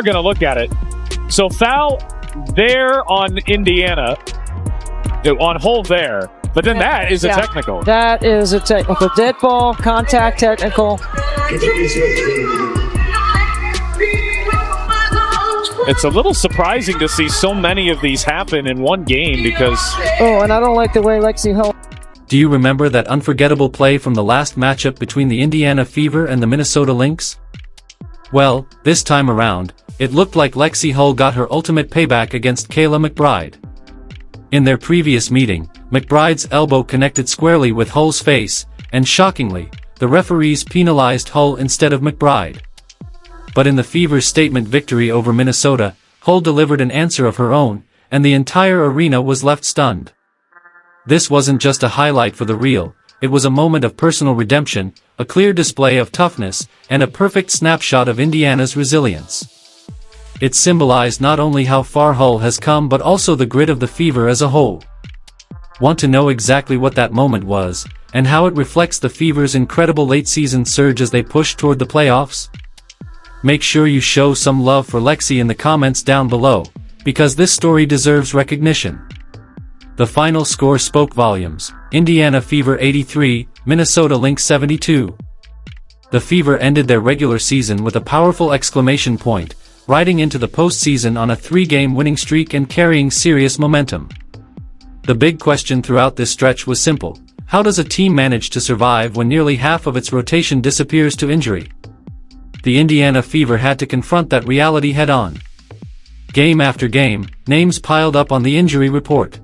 going to look at it. So foul there on Indiana, on hole there. But then that is a technical. That is a technical. Dead ball, contact technical. It's a little surprising to see so many of these happen in one game because... Oh, and I don't like the way Lexie held. Do you remember that unforgettable play from the last matchup between the Indiana Fever and the Minnesota Lynx? Well, this time around, it looked like Lexie Hull got her ultimate payback against Kayla McBride. In their previous meeting, McBride's elbow connected squarely with Hull's face, and shockingly, the referees penalized Hull instead of McBride. But in the Fever's statement victory over Minnesota, Hull delivered an answer of her own, and the entire arena was left stunned. This wasn't just a highlight for the reel, it was a moment of personal redemption, a clear display of toughness, and a perfect snapshot of Indiana's resilience. It symbolized not only how far Hull has come but also the grit of the Fever as a whole. Want to know exactly what that moment was, and how it reflects the Fever's incredible late-season surge as they push toward the playoffs? Make sure you show some love for Lexie in the comments down below, because this story deserves recognition. The final score spoke volumes: Indiana Fever 83, Minnesota Lynx 72. The Fever ended their regular season with a powerful exclamation point, riding into the postseason on a 3-game winning streak and carrying serious momentum. The big question throughout this stretch was simple: how does a team manage to survive when nearly half of its rotation disappears to injury? The Indiana Fever had to confront that reality head-on. Game after game, names piled up on the injury report.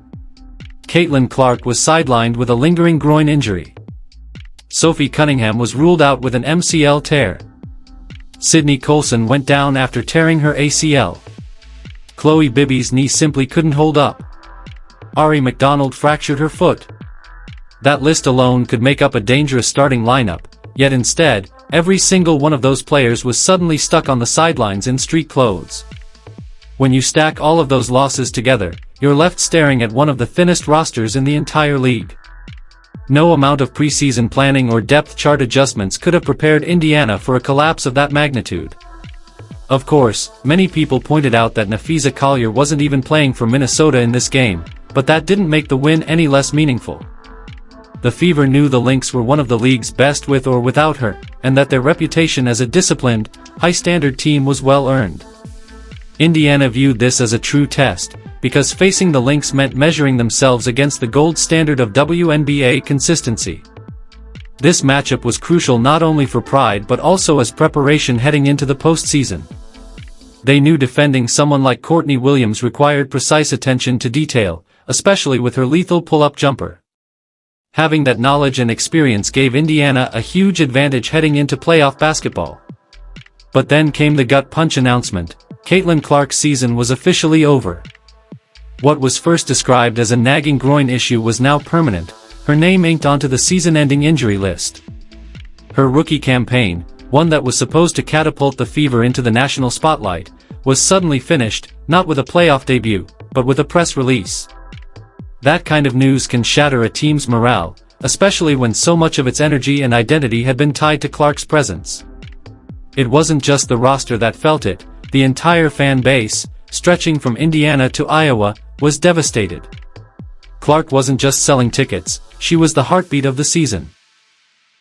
Caitlin Clark was sidelined with a lingering groin injury. Sophie Cunningham was ruled out with an MCL tear. Sydney Colson went down after tearing her ACL. Chloe Bibby's knee simply couldn't hold up. Ari McDonald fractured her foot. That list alone could make up a dangerous starting lineup, yet instead, every single one of those players was suddenly stuck on the sidelines in street clothes. When you stack all of those losses together, you're left staring at one of the thinnest rosters in the entire league. No amount of preseason planning or depth chart adjustments could have prepared Indiana for a collapse of that magnitude. Of course, many people pointed out that Nafisa Collier wasn't even playing for Minnesota in this game, but that didn't make the win any less meaningful. The Fever knew the Lynx were one of the league's best with or without her, and that their reputation as a disciplined, high-standard team was well earned. Indiana viewed this as a true test, because facing the Lynx meant measuring themselves against the gold standard of WNBA consistency. This matchup was crucial not only for pride but also as preparation heading into the postseason. They knew defending someone like Courtney Williams required precise attention to detail, especially with her lethal pull-up jumper. Having that knowledge and experience gave Indiana a huge advantage heading into playoff basketball. But then came the gut punch announcement: Caitlin Clark's season was officially over. What was first described as a nagging groin issue was now permanent, her name inked onto the season-ending injury list. Her rookie campaign, one that was supposed to catapult the Fever into the national spotlight, was suddenly finished, not with a playoff debut, but with a press release. That kind of news can shatter a team's morale, especially when so much of its energy and identity had been tied to Clark's presence. It wasn't just the roster that felt it, the entire fan base, stretching from Indiana to Iowa, was devastated. Clark wasn't just selling tickets, she was the heartbeat of the season.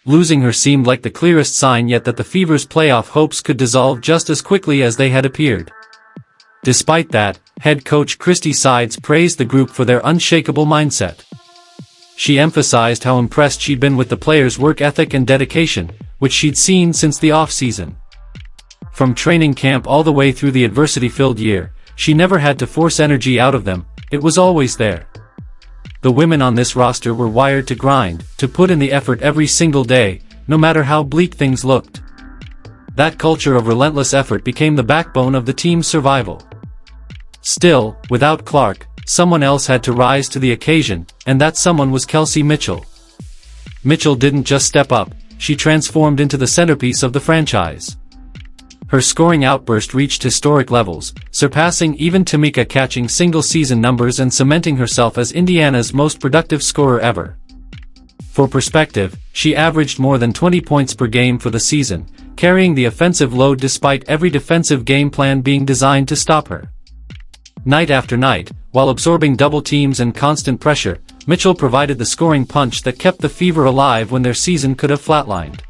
Losing her seemed like the clearest sign yet that the Fever's playoff hopes could dissolve just as quickly as they had appeared. Despite that, head coach Christy Sides praised the group for their unshakable mindset. She emphasized how impressed she'd been with the players' work ethic and dedication, which she'd seen since the off-season. From training camp all the way through the adversity-filled year, she never had to force energy out of them, it was always there. The women on this roster were wired to grind, to put in the effort every single day, no matter how bleak things looked. That culture of relentless effort became the backbone of the team's survival. Still, without Clark, someone else had to rise to the occasion, and that someone was Kelsey Mitchell. Mitchell didn't just step up, she transformed into the centerpiece of the franchise. Her scoring outburst reached historic levels, surpassing even Tamika Catching's single-season numbers and cementing herself as Indiana's most productive scorer ever. For perspective, she averaged more than 20 points per game for the season, carrying the offensive load despite every defensive game plan being designed to stop her. Night after night, while absorbing double teams and constant pressure, Mitchell provided the scoring punch that kept the Fever alive when their season could have flatlined.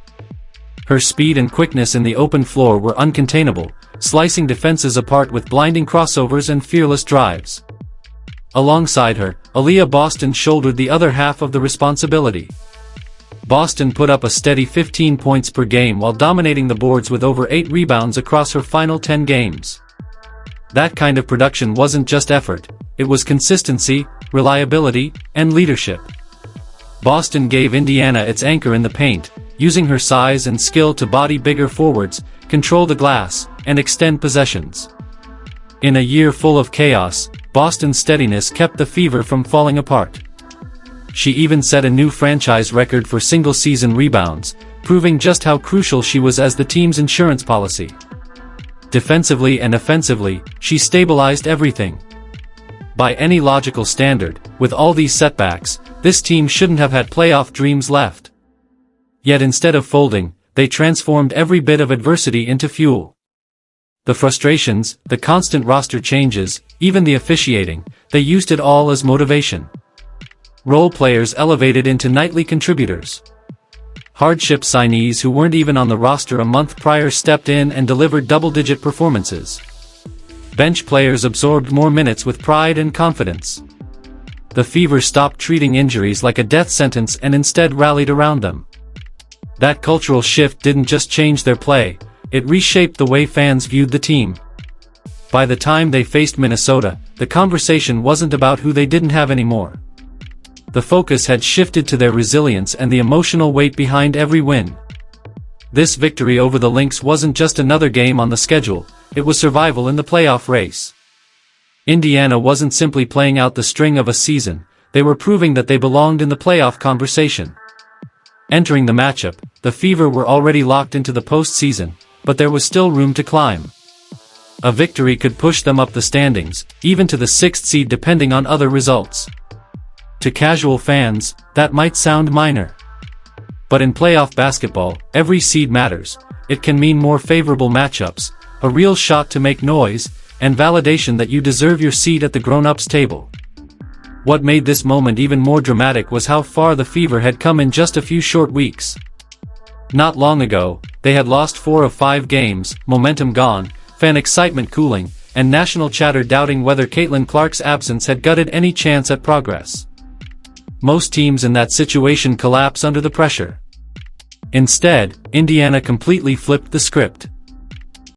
Her speed and quickness in the open floor were uncontainable, slicing defenses apart with blinding crossovers and fearless drives. Alongside her, Aaliyah Boston shouldered the other half of the responsibility. Boston put up a steady 15 points per game while dominating the boards with over 8 rebounds across her final 10 games. That kind of production wasn't just effort, it was consistency, reliability, and leadership. Boston gave Indiana its anchor in the paint, using her size and skill to body bigger forwards, control the glass, and extend possessions. In a year full of chaos, Boston's steadiness kept the Fever from falling apart. She even set a new franchise record for single-season rebounds, proving just how crucial she was as the team's insurance policy. Defensively and offensively, she stabilized everything. By any logical standard, with all these setbacks, this team shouldn't have had playoff dreams left. Yet instead of folding, they transformed every bit of adversity into fuel. The frustrations, the constant roster changes, even the officiating, they used it all as motivation. Role players elevated into nightly contributors. Hardship signees who weren't even on the roster a month prior stepped in and delivered double-digit performances. Bench players absorbed more minutes with pride and confidence. The Fever stopped treating injuries like a death sentence and instead rallied around them. That cultural shift didn't just change their play, it reshaped the way fans viewed the team. By the time they faced Minnesota, the conversation wasn't about who they didn't have anymore. The focus had shifted to their resilience and the emotional weight behind every win. This victory over the Lynx wasn't just another game on the schedule, it was survival in the playoff race. Indiana wasn't simply playing out the string of a season, they were proving that they belonged in the playoff conversation. Entering the matchup, the Fever were already locked into the postseason, but there was still room to climb. A victory could push them up the standings, even to the 6th seed depending on other results. To casual fans, that might sound minor. But in playoff basketball, every seed matters. It can mean more favorable matchups, a real shot to make noise, and validation that you deserve your seat at the grown-ups table. What made this moment even more dramatic was how far the Fever had come in just a few short weeks. Not long ago, they had lost 4 of 5 games, momentum gone, fan excitement cooling, and national chatter doubting whether Caitlin Clark's absence had gutted any chance at progress. Most teams in that situation collapse under the pressure. Instead, Indiana completely flipped the script.